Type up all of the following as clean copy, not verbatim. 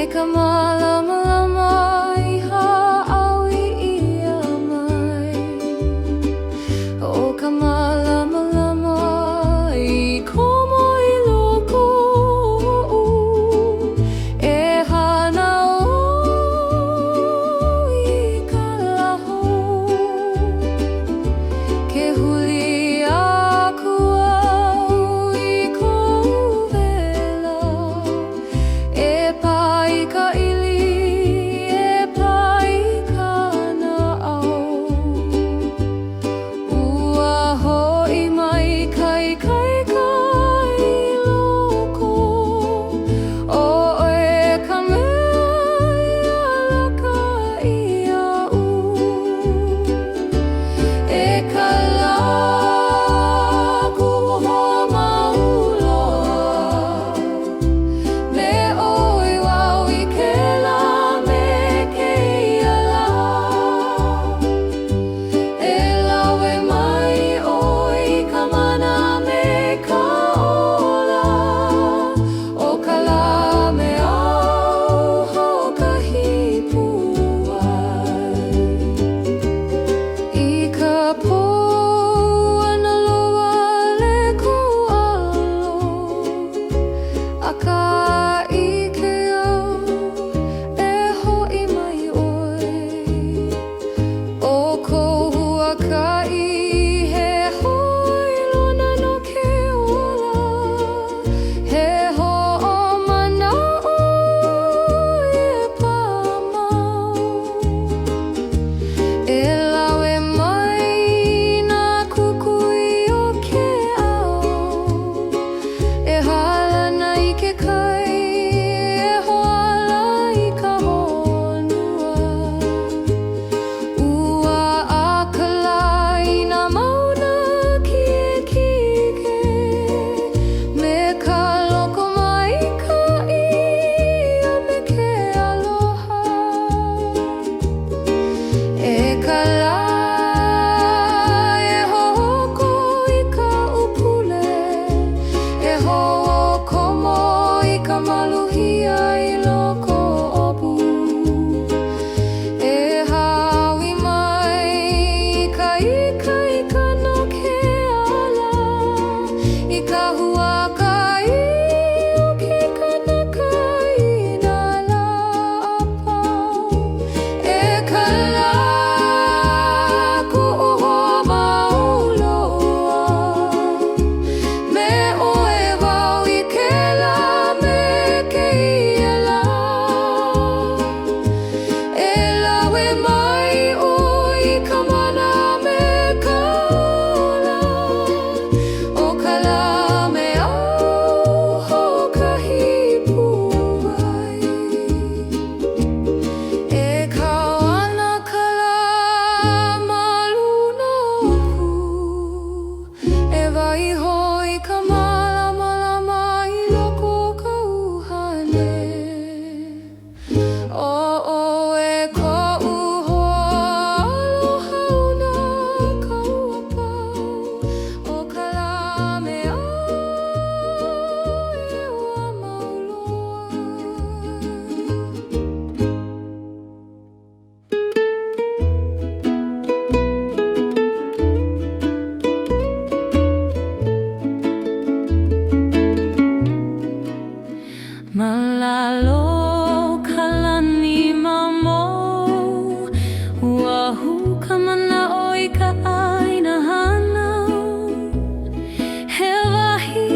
ka malama iha awi ia mai. O ka malama I komo I loko e hana o I ka laho. Ke huli aku au I kou wela e pai ka ili e pai ka na au. Ua hoi mai kai kai kai loko o e ka mea ia laka ia u. E ka laku ho mauloa me oi wau I ke la me ke ia la. E lawe mai oi ka mana me ka ola o ka la me au hokahi puai. I ka pō ana loa le kualo aka I ke au e hoi mai oi. O kou huakai he hoi lona no ke ola he ho'omana oi e pāmau. E lawe mai nā kukui o ke ao e halana I ke kai e hoala I ka honua. Ua akalai nā mauna kike me ka loko mai ka ia me ke aloha. E ka la e ho'oko I ka upule e ho'okomo I ka maluhia I loko opu. E hawi mai ka ika no ke ala I ka huakai o ke kanaka I nā la apau. E ka laku o mauloa me oe wau I ke la me ke ia la. E lawe mai oi ka mana me ka ola o ka la me au hokahi puai. E kau ana ka la ma luna oku e waiho I ka malama I loko ka uhane. O e ko'u hoa aloha ona ka ua pau o ka la me au e ua mauloa. Malalo ka lani mamo ua hu ka mana oi ka aina hanau. He wahi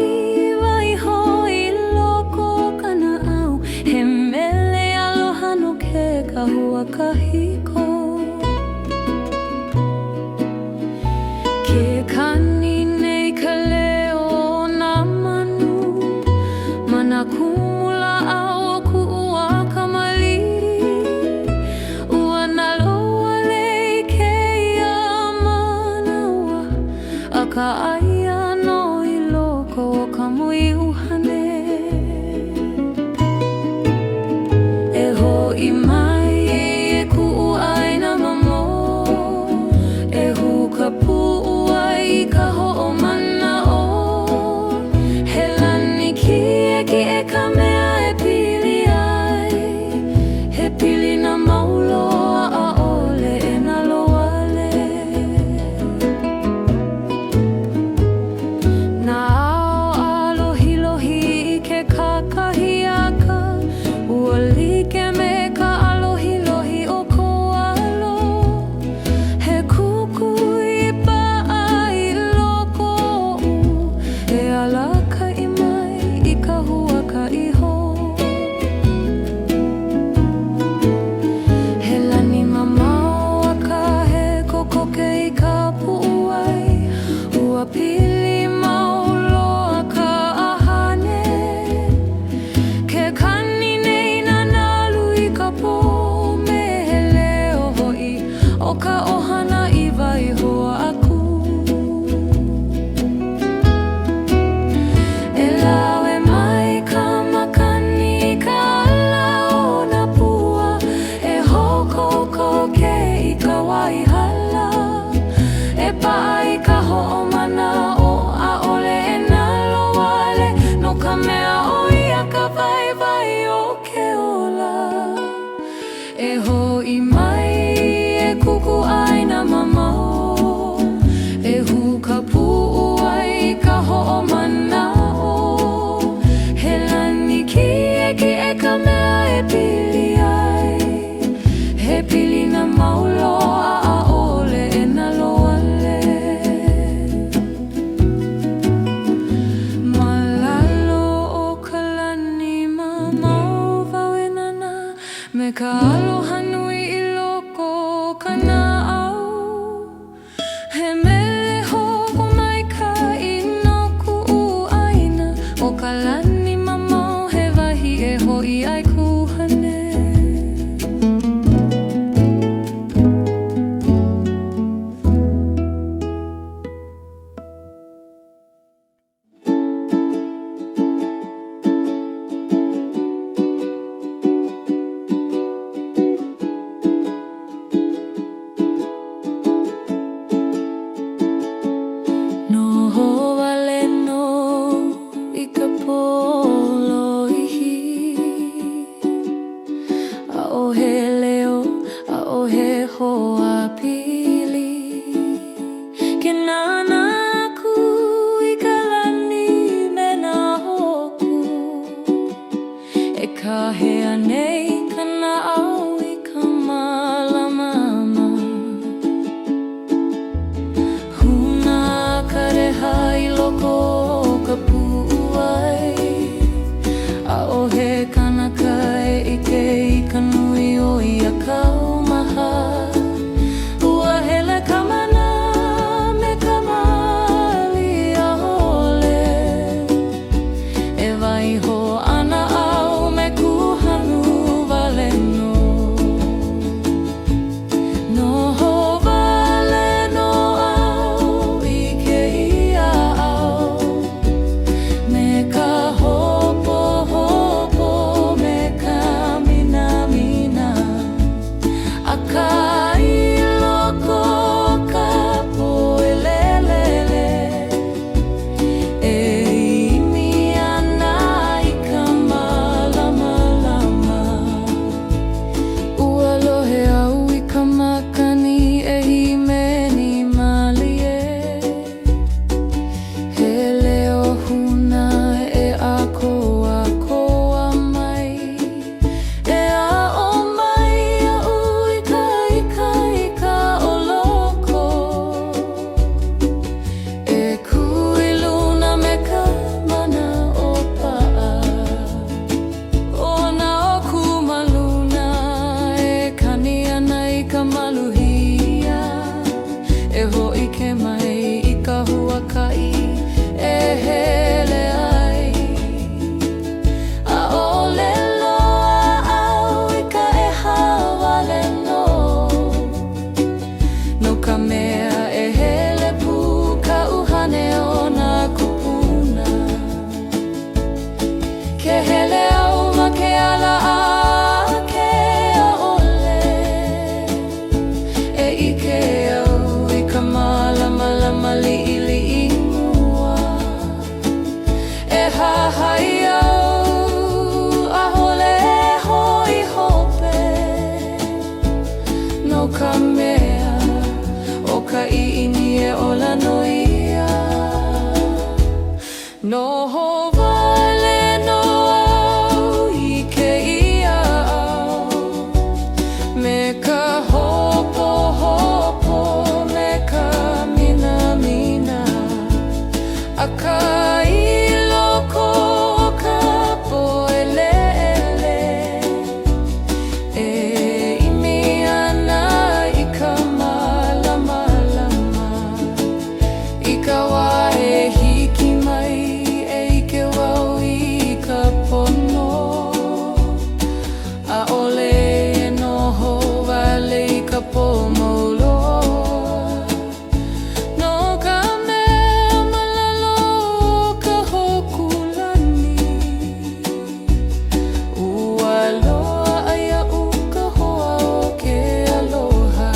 waiho I loko kana au he mele aloha no ke kahua kahiko. Ke kani nei ka leo nā manu mana kumula au o ku'ua ka maliri. Ua nā loa lei ke ia manaua a ka aia no I loko o ka mui uhane. E ho'i mai e ku'ua E ho'i mai e kuku ai na mamao, e huka pu'u ai ka ho'omana'o. He lani ki e ka mea e pili ai, he pili na mauloa a'ole e na loale. Malalo o ka lani mamao wau e nana, me ka aloha nui i loko ka na'au. He mele hoko mai ka ino ku'u aina, o ka lani mamao he wahi e ho'i ai kuhane. Noho wale no i ka polo ihi, a'ohe leo, a'ohe hoa pili. Ke nana aku i ka lani me nā hoku, e kahea nei ka na'au i ka malamama. Huna ka reha i loko o ka pu'u ai, a'ohe kanaka e ike i ka nui o ia kaumaha. Ua hele ka mana me ka mali a'ole, e waiho ana au me kuhanu wale no. Noho wale no au i ke ia au, me ka hopo hopo me ka mina mina. Aka i loko ka poelelele, e imi ana i ka malamalama. Ua lohe au i ka makani e himeni malie, he leo huna e akoa mai, e a'o mai a'u i ka o loko, e kui luna me ka mana o pa'a. Ona o kumaluna e kani ana i ka maluhia, e ho'i ke mai i ka huaka'i e hele ai. A'ole loa au i ka eha wale no, no ka mea e hele pu ka uhane o nā kupuna. Ke hele au ma ke ala a ke a'ole, e ike au i ka malamalama li'i mua. E hahai au a'ole hoi hope, no ka mea o ka i'ini e ola no ia. Noho wale no au i ke ia au, me ka hopo hopo me ka mina mina. Aka i loko o ka poelele, e imi ana i ka malamalama. I ka wā e hiki mai e ike wau i ka pono, a'ole e noho wale i ka pomolo. No ka mea malalo o ka hoku lani, ua loa ai a'u ka hoa o ke aloha.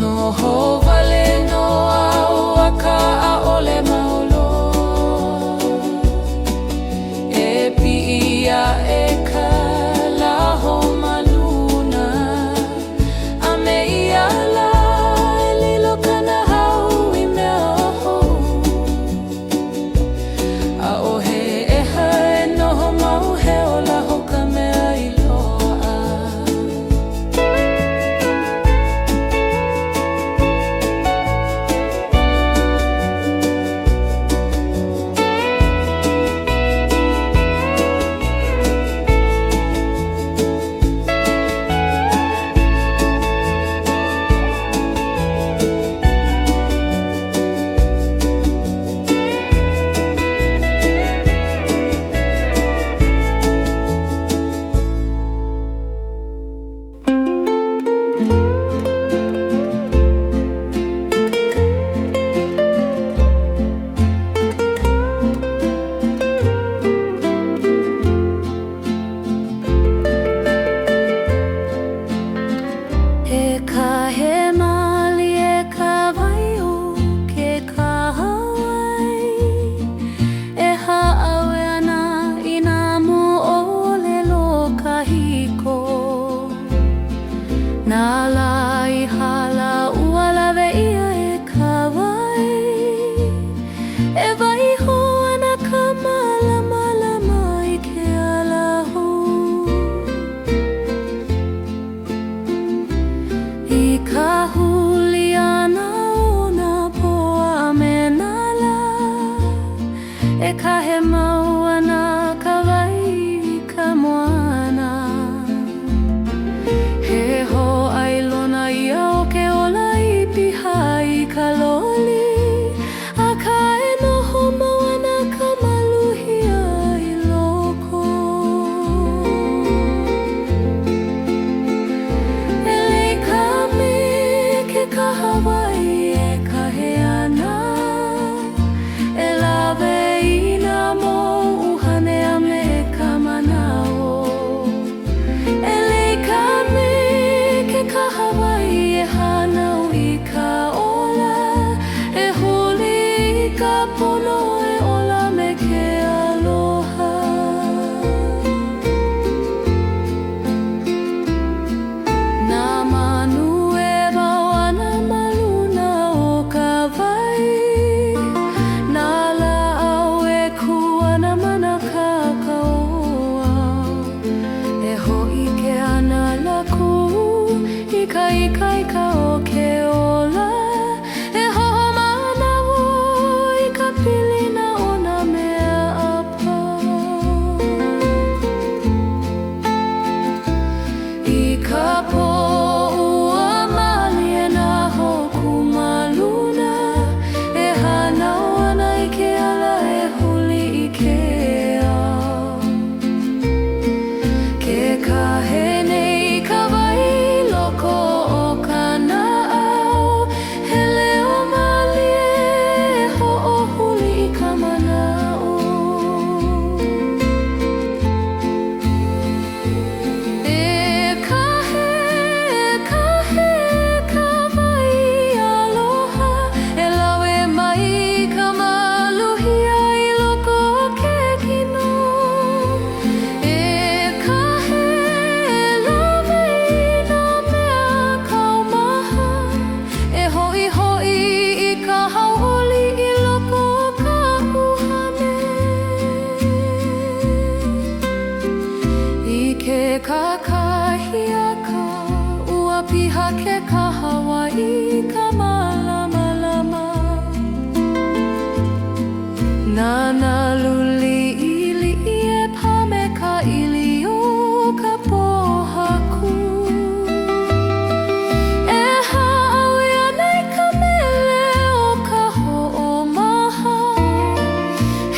Noho wale no au a ka a'ole maolo, e pi'i ia e ka laho ikaika o ke ola e hoho manawa I ka pilina o nā mea apa I ka poʻua mali e nā hoku maluna e hanau ana I ke ala e huli I ke ao ke kahe nei ka wai loko o ka naʻau he leo mali e hoʻohuli I ka manaʻo e kahe ka wai aloha e lawe mai ka maluhia I loko o ke kino e kahe lawe I nā mea kaumaha e hoʻihoʻi I ka hauʻoli I loko o ka uhane I ke kakahiaka ua piha ke kahawa I ka malamalama Nana luli iliʻi e pā me ka ʻili o ka pōhaku e haʻawi ana I ka mele o ka hoʻomaha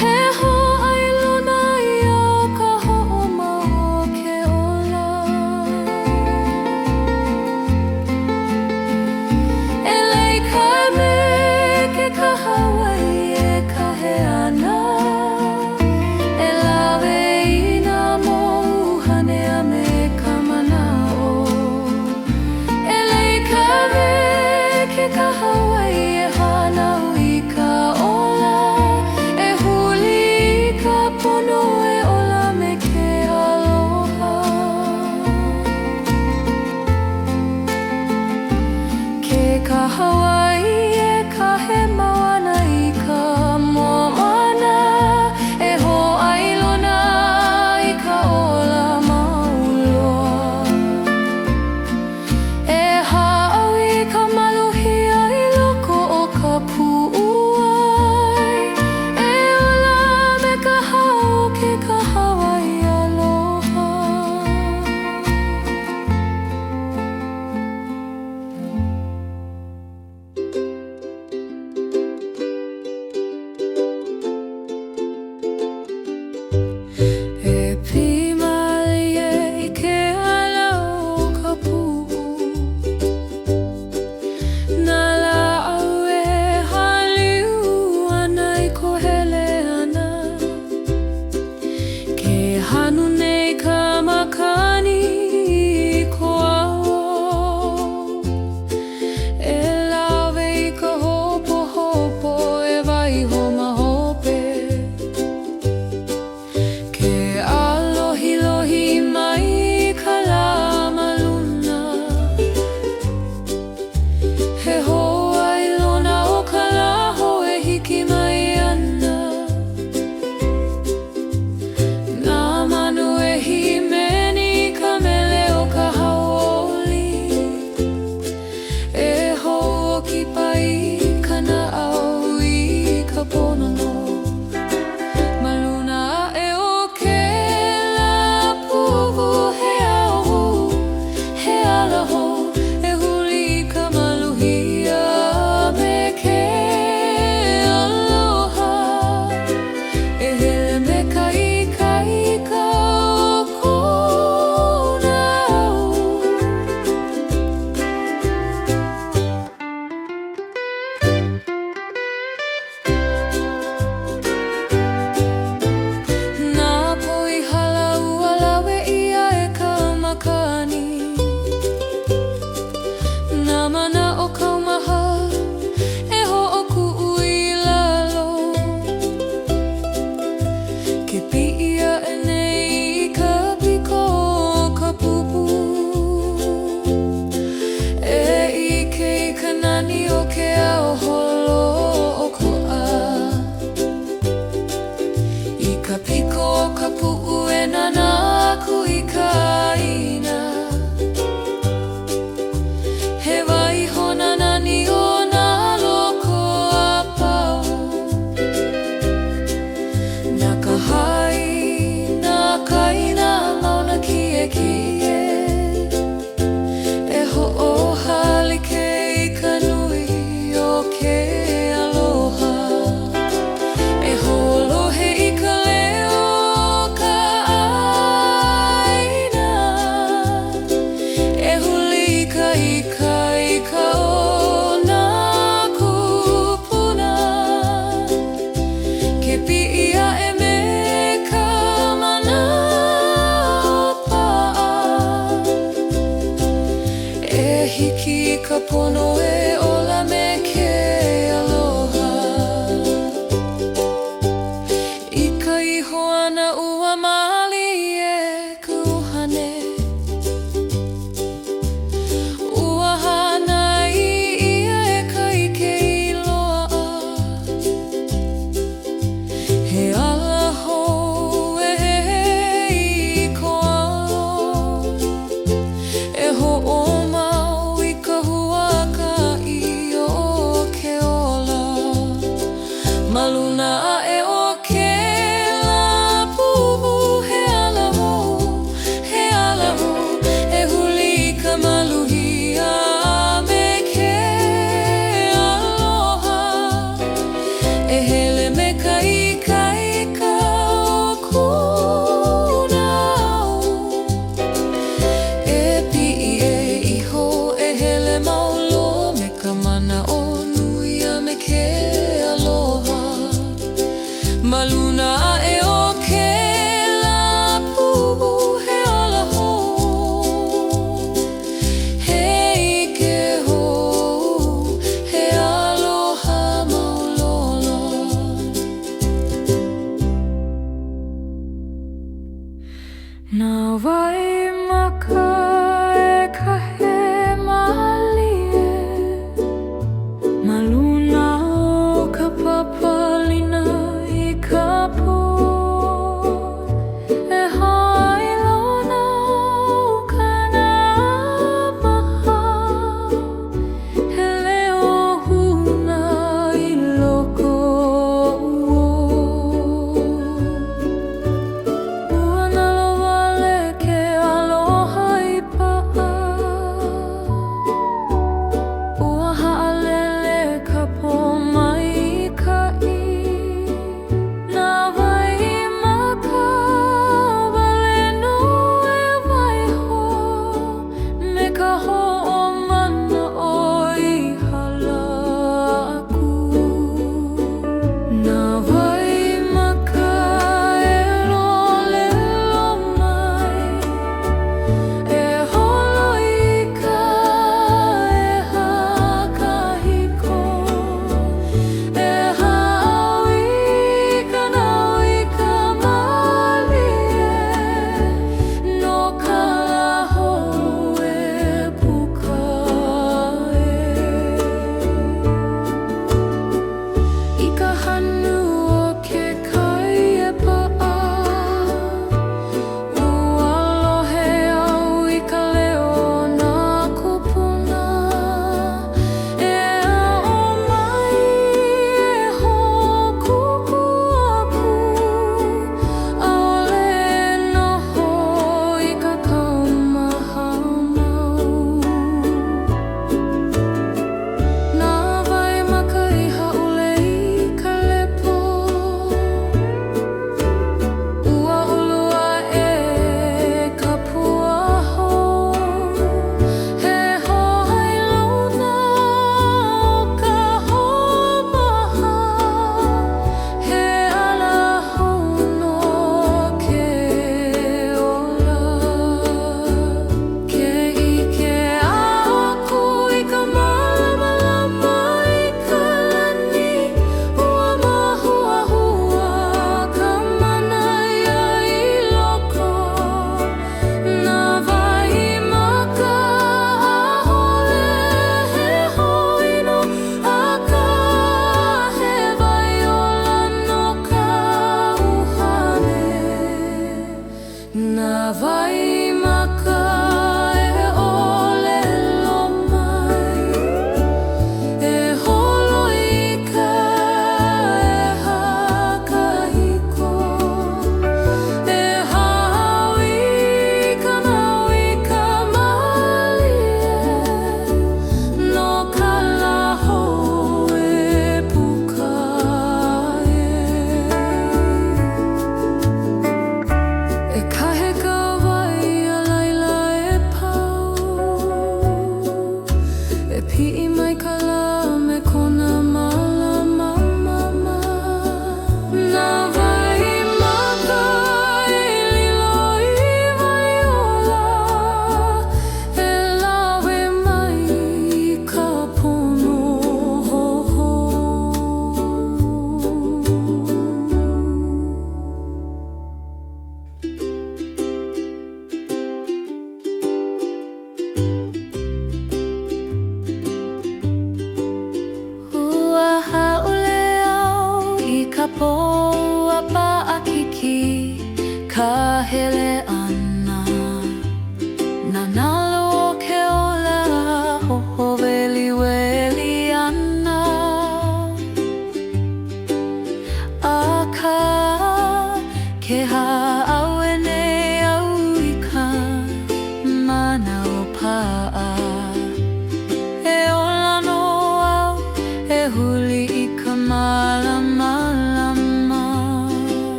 he hōʻailona ia o ka hoʻomaha o ke ola e pono e ola me ke aloha. I ka iho ana ua mali e kuhane. Ua hana i ia e ka ike iloa. He ala hou e he i ko ao. E ho'o mau i ka huaka i o ke ola. Ma luna a e o ke lapu. He ala hou e huli i ka maluhia me ke aloha. E hele me ka ika o kuna au. E pi'i e iho e hele maulo me ka mana o nuia me ke aloha. Ma luna a e o ke lapu. He ala hou, he ike hou, he aloha maulolo. Na wai maka e ka he malie. Ma luna o ka papalina i ka po. E hailona o kana maha. He leo huna i loko ua. Ua na loa le ke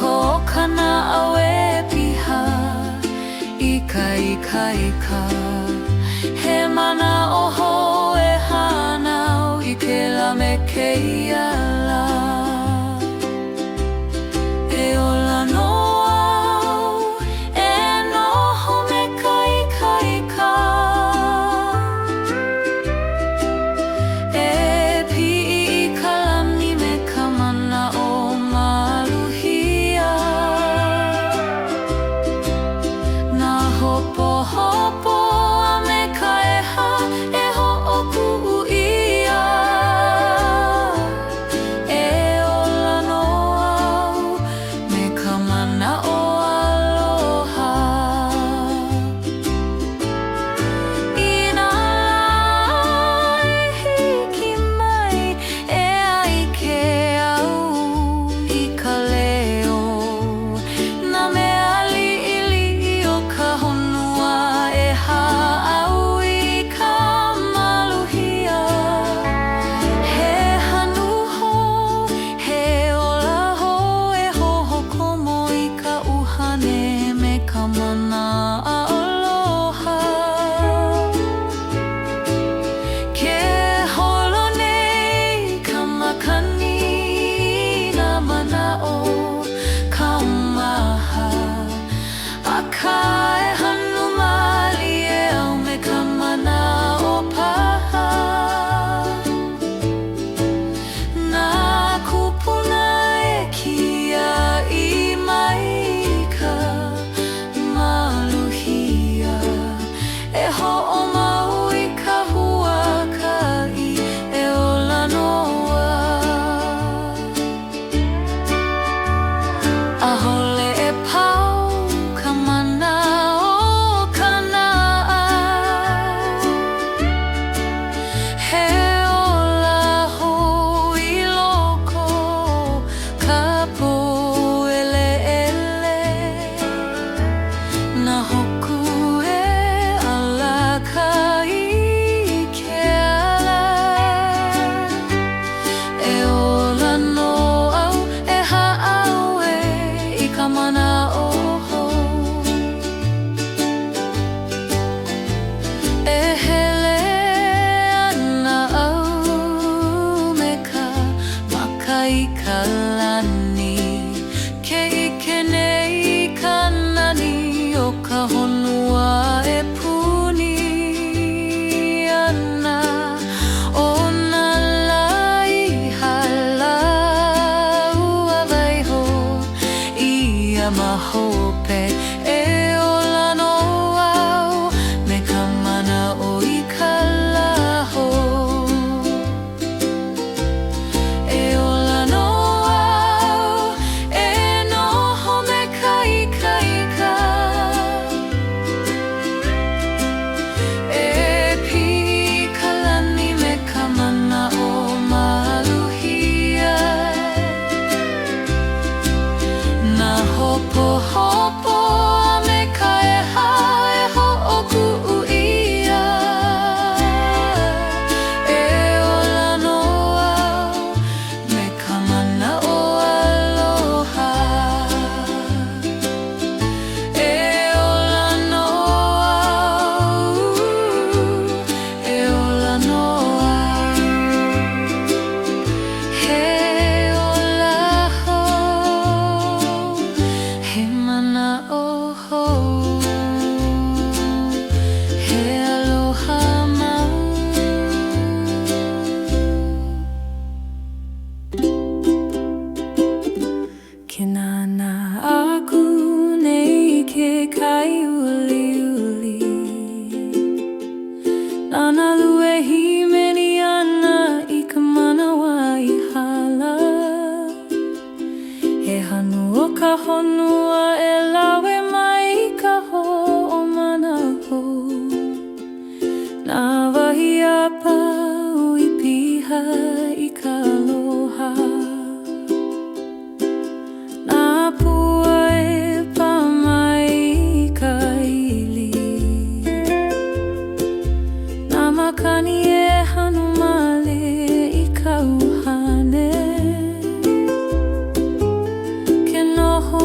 ko kana awe piha ika he mana oho e hanau I ke la me keia la e ola no au e noho me ka e pi I ka lani me ka mana o maluhia na hopo a me ka eha e ho'oku ia e ola no au me ka mana o aloha ina hiki mai e ai ke au I ka leo na me ali'ili o ka honua e ha'au I ka maluhia he hanuho he ola ho e hohokomo I ka uhane me ka mana a aloha ke holo nei ka makani na mana o ka umaha a ka e hanu mali e au me ka mana o paha na kupuna e kia I mai ka maluhia e ho'omau I ka huaka'i e ola noa a hole e pau ka mana o kana he ola ho I loko ka po'ele'ele na hoku e alaka I ke ala e ola no au e ha'au I ka mana oho e hele ana au me ka maka I ka lani ke ike nei ka nani o ka honua e puni ana o na lai halau a waiho Ia mahope e ola no au me ka mana o I ka laho e ola no au e noho me ka e pi ka lani me ka mana o maluhia na hopo a me ka eha e ho'oku ia e ola no au me ka mana o aloha e ola no au e ola no au he ola ho he mana oho he aloha mau ke nana aku nei ke kai uli nana lue himeni ana I ka manawa I hala he hanu o ka honua e lawe mai ka ho'omanaho na wahi apa I piha I ka aloha na pua e pa mai ka ili na makani e hanu male I ka uhane ke noho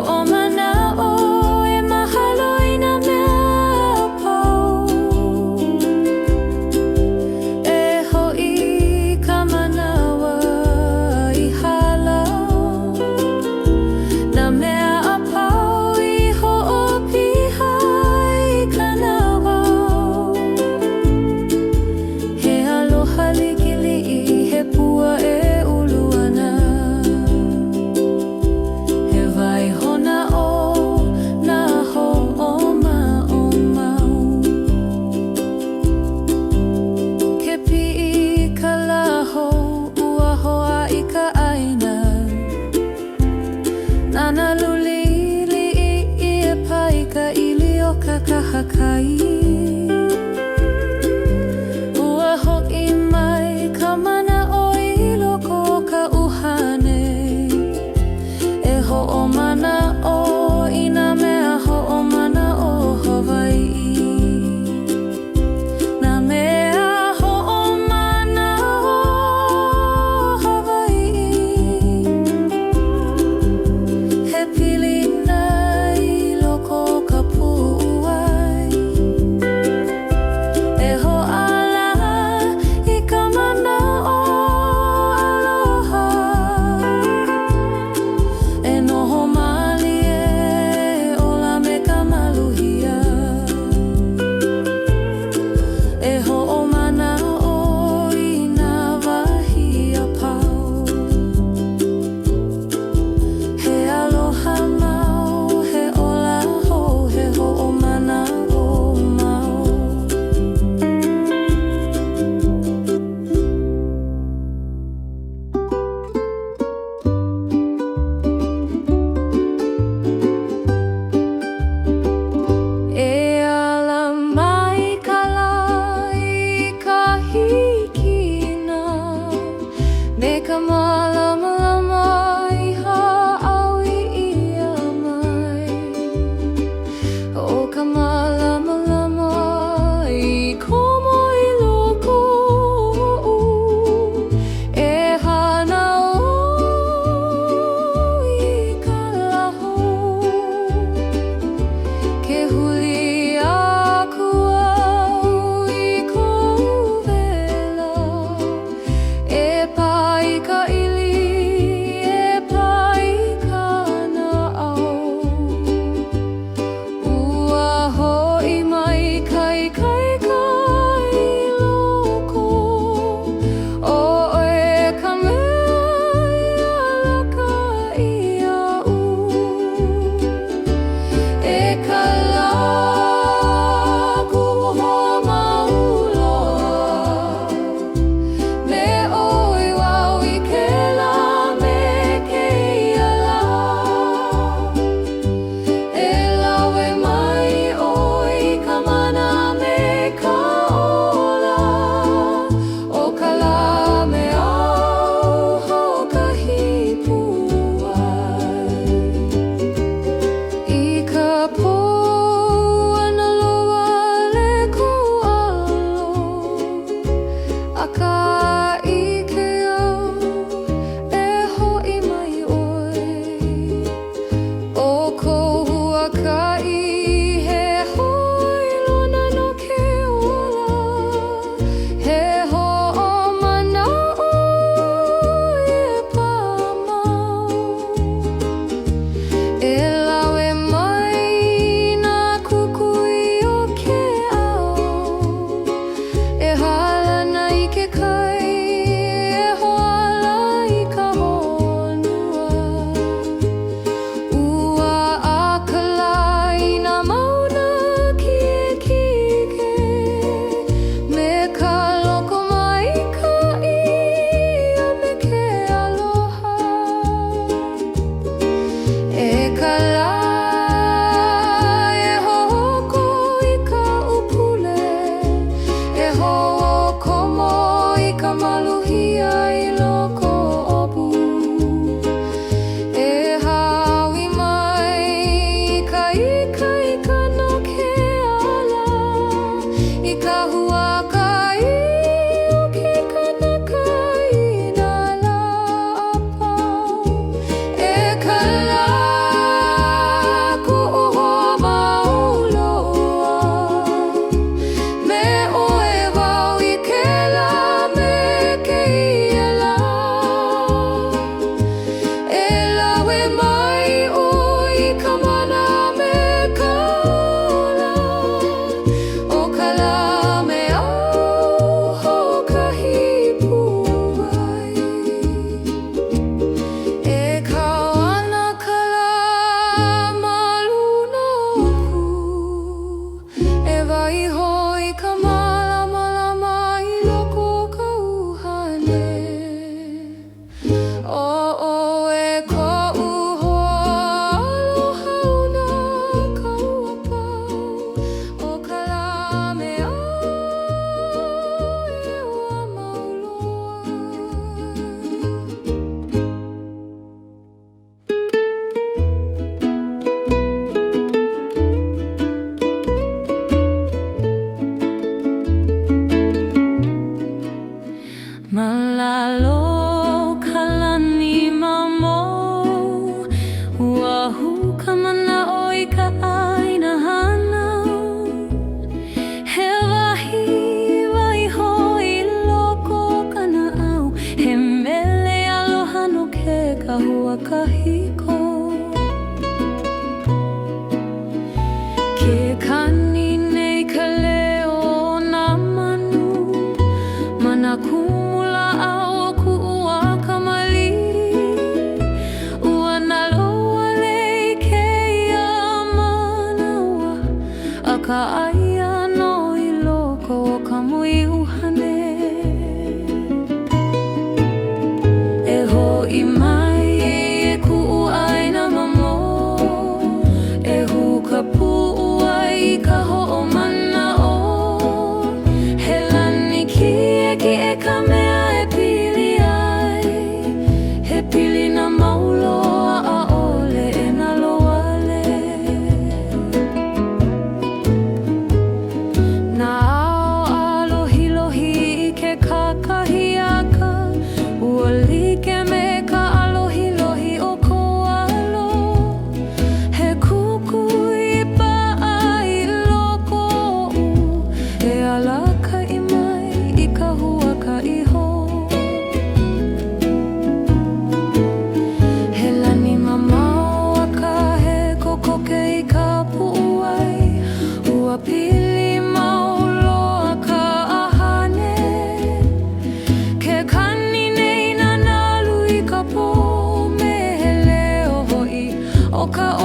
ho'omana'o e mahalo I nā mea apau. E ho'i ka manawa I halau, nā mea apau I ho'opiha I kana wau. He aloha likili'i he pua e ulu ana. He waihona o nā ho'oma'o mau. Ke pi'i ka laho ua hoa I ka ʻaina. Nana lulili I e pai ka ʻili o ka kahakai. Ua ho'i mai ka mana'o I loko o ka ʻuhane. E ho'omana'o I nā mea ho'omana'o Hawaiʻi. Nā mea ho'omana'o Hawaiʻi. He pilina I loko o ka pu'uai.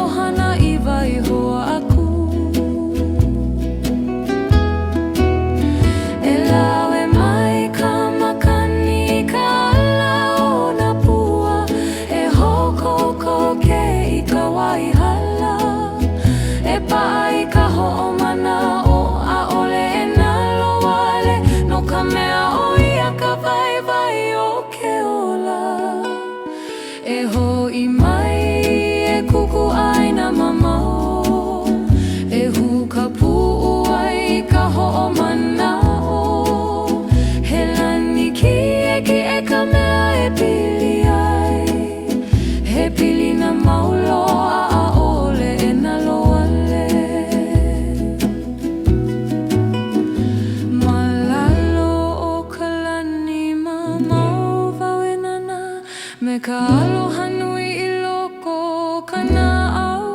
ohana I waiho aku. E lawe mai ka makani ka alao na pua, e hokoko ke I ka waihala, e paai ka ho'omana o a'ole e nalo wale, no ka mea o ia ka waiwai o ke ola. E ho'i mai e kuku ai na mamao, e huka pu'u ai ka ho'omana o, he lani ki e ka mea e pili ai, he pili na maulo a a'ole e nalo wale. Malalo o ka lani mamao wau e nana, me ka aloha nui I loko kana au,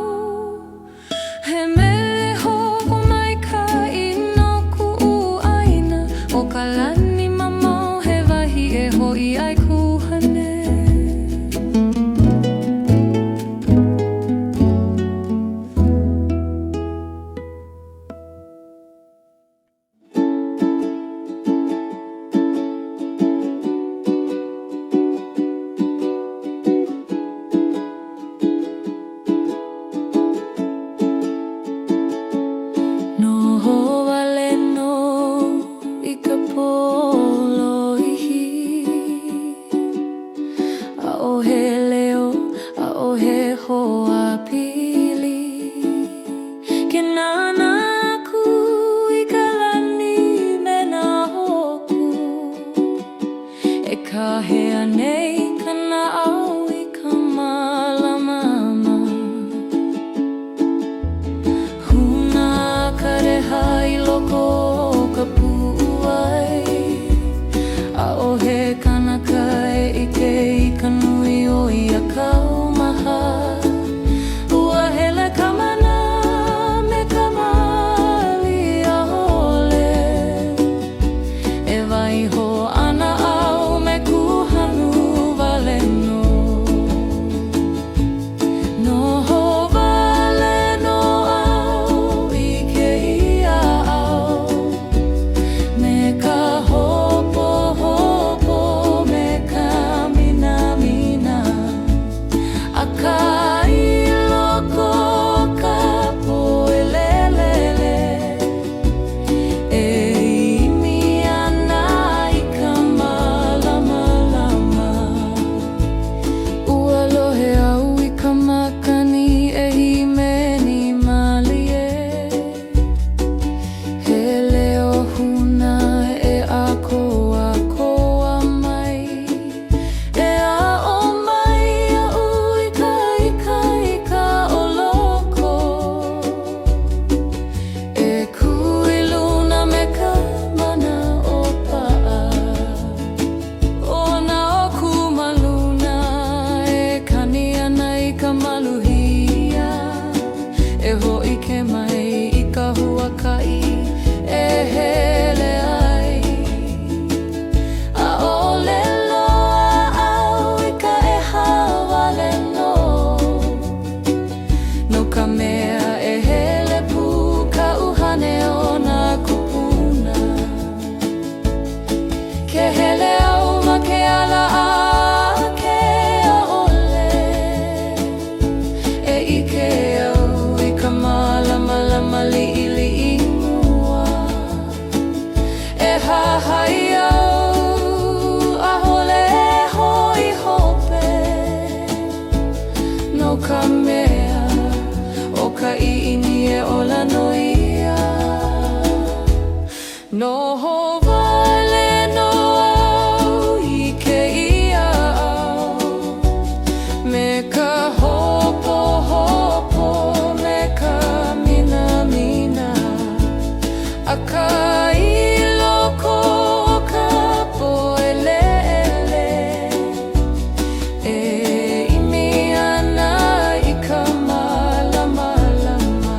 he mele hoko mai ka ino ku'u aina, o ka lani mamao he wahi e ho'i ai kuhane. Noho wale no I ka polo ihi, a'ohe leo, a'ohe hoa pili, ke nana aku I ka lani me nā hoku, e kahea nei kana au I ka malamama. Huna ka reha I loko o ka pu'u ai, a'ohe kanaka e ike I ka nui o ia kaumaha, ua hele ka mana me ka mali a'ole, e waiho ana au me kuhanu wale no. Noho wale no au I ke ia au, me ka hopo hopo me ka mina mina, a ka I loko ka poe lelele, e imi ana I ka malama lama, ua lohe au I ka makani e himeni malie, he leo huna e akoa mai, e a'o mai a'u I ka o loko, e kui luna me ka mana o pa'a, ona o kumaluna e kani ana I ka maluhia, e ho'i ke mai I ka huaka'i e hele ai, a'ole loa au I ka eha wale no, no ka mea e hele pu ka uhane o nā kupuna, ke hele au ma ke ala a ke a'ole, e ike au I ka malama li'i mua, e hahai au a'ole hoi hope, no ka mea o ka i'ini e ola no ia. Noho wale no au I ke ia au, me ka hopo hopo me ka mina mina, a ka I loko o ka poe lele, e imi ana I ka malama lama,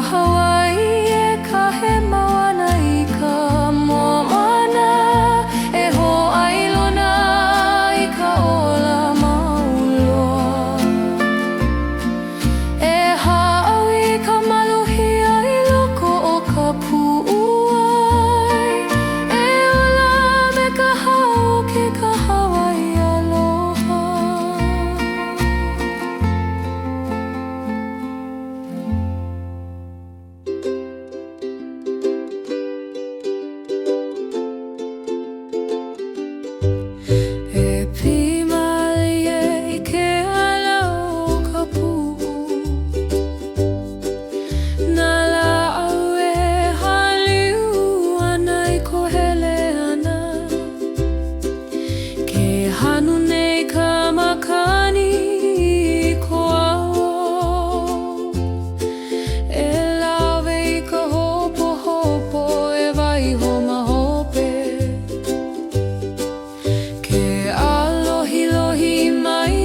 Hawaii e kahe moana I ka moana e ho'ailona I ka ola mauloa. E ha'awi ka maluhia I loko o ka pu'uai, e ola me ka hau ke ka Hawaii aloha. Hanu nei ka makani I ko ao, e lawe I ka hopo hopo e waiho mahope, ke alohi lohi mai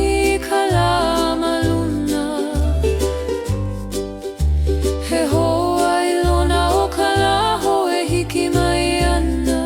ka la maluna, he hoa I lona o ka laho e hiki mai ana.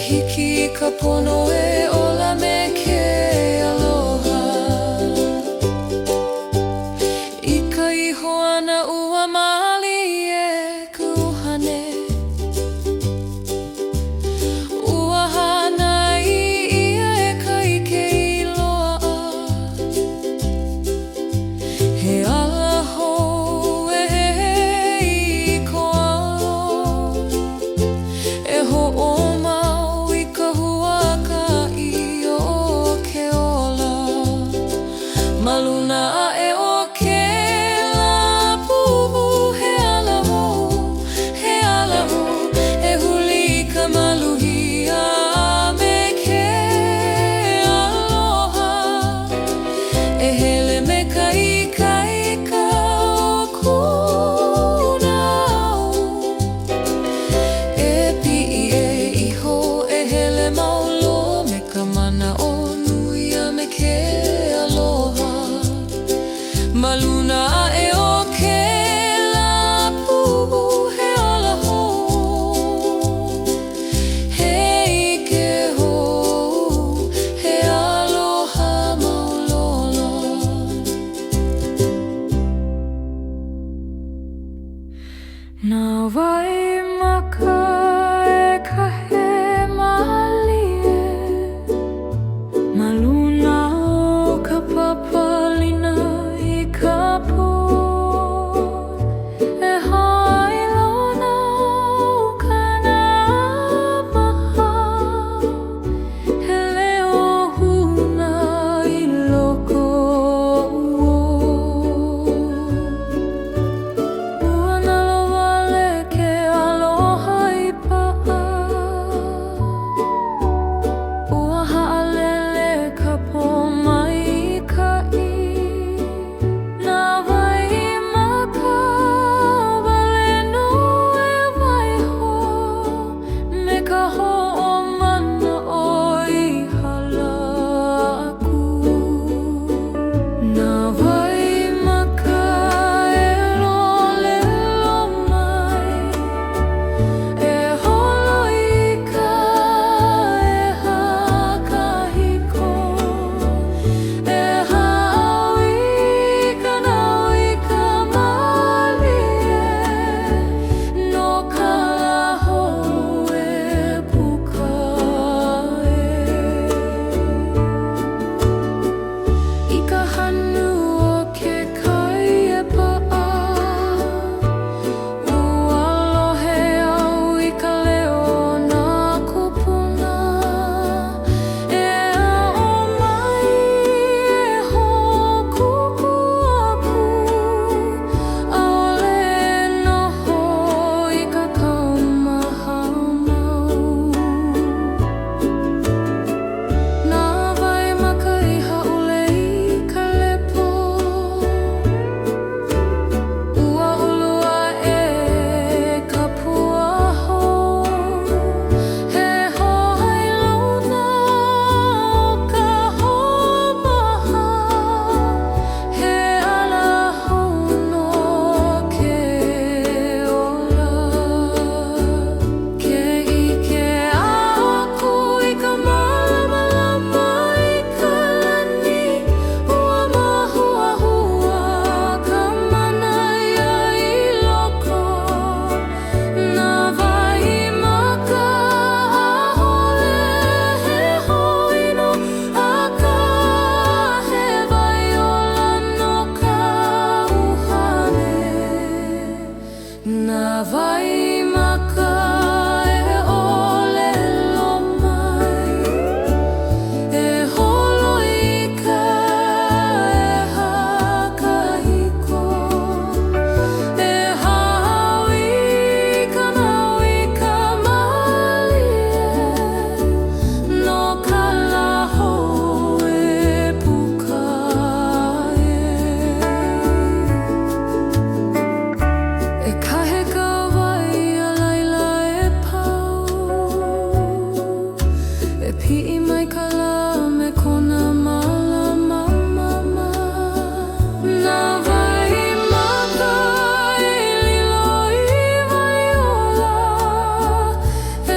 Hiki ka pono e ola me ke aloha, I ka iho ana ua mali e kuhane, ua hana ia e ka ike I loa, he ala hou e I ko ao, e ho'o pi'i mai ka la me kona malama mama. Na wai maka e lilo I Waiola,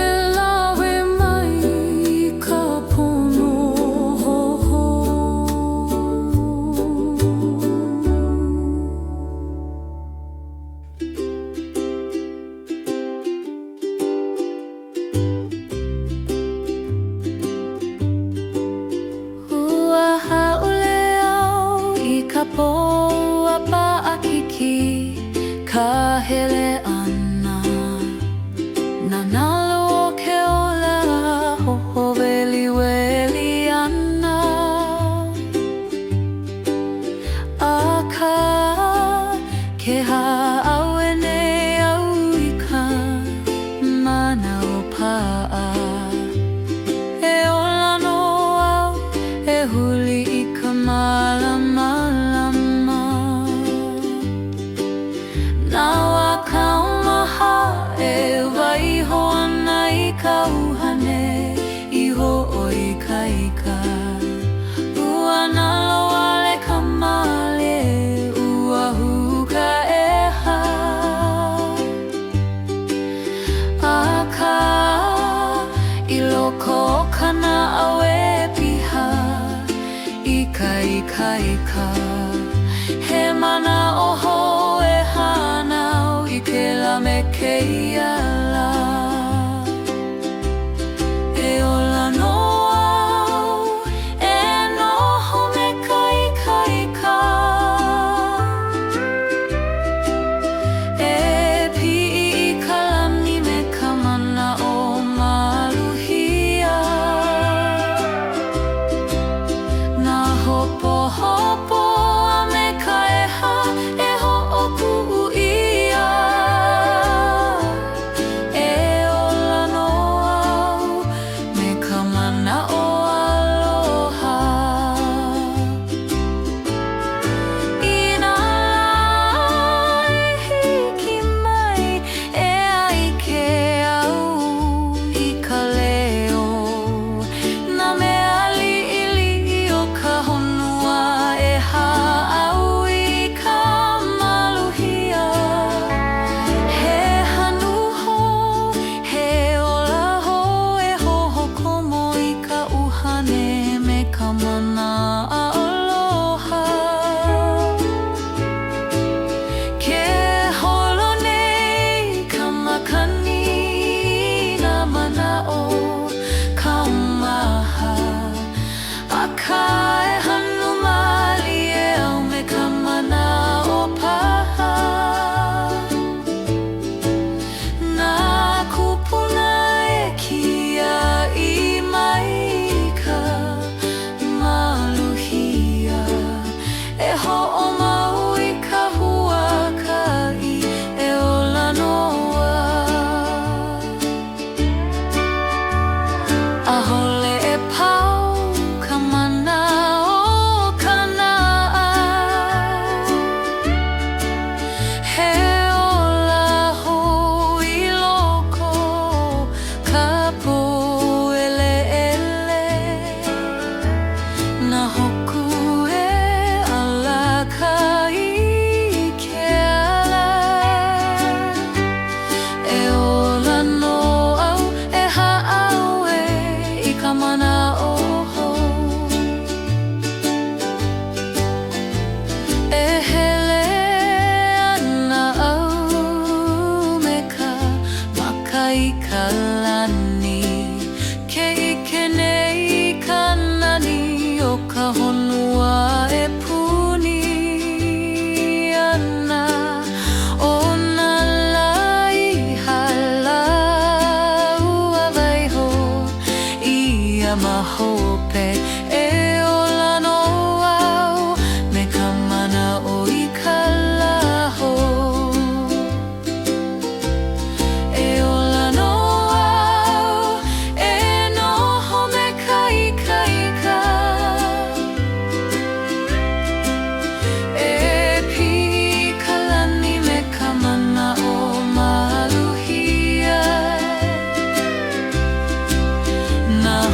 e lawe mai ka pono hoho. Poa pa'akiki ka hele ana na nalo o ke ola hoho weli weli ana a ka ke ha'awe nei au I ka mana o pa'a e ola no au e huli I ka malama ka uhane I ho'oi ka ika ua nalo ale ka male ua huka eha a ka I loko o kana awe piha ika ika ika he mana oho e hanau I ke la me keia la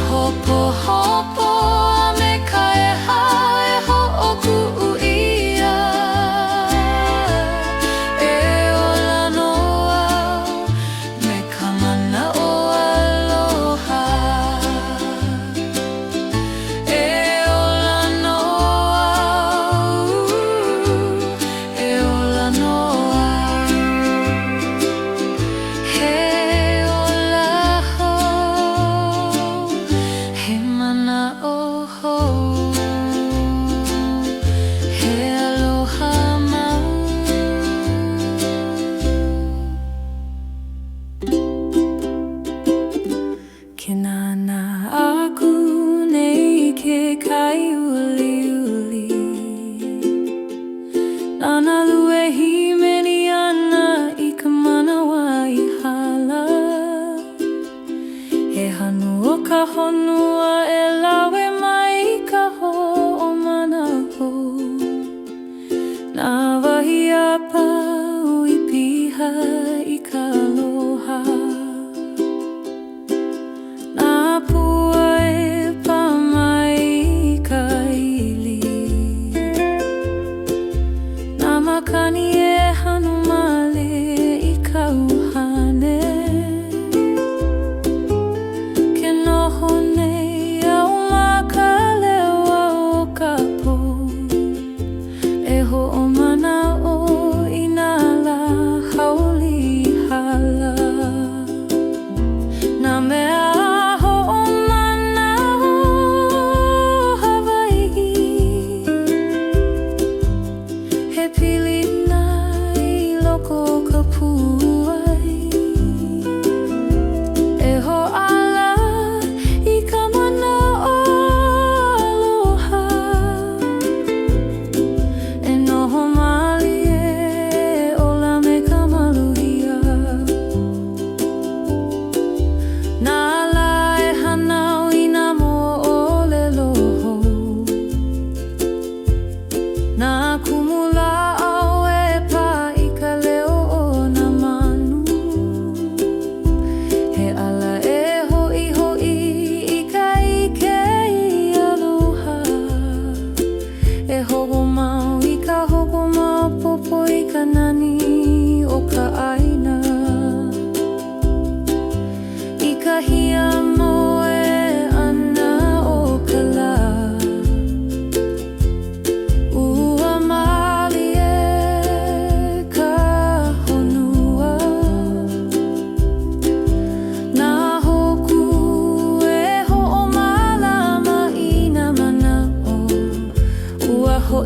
hope.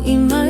imara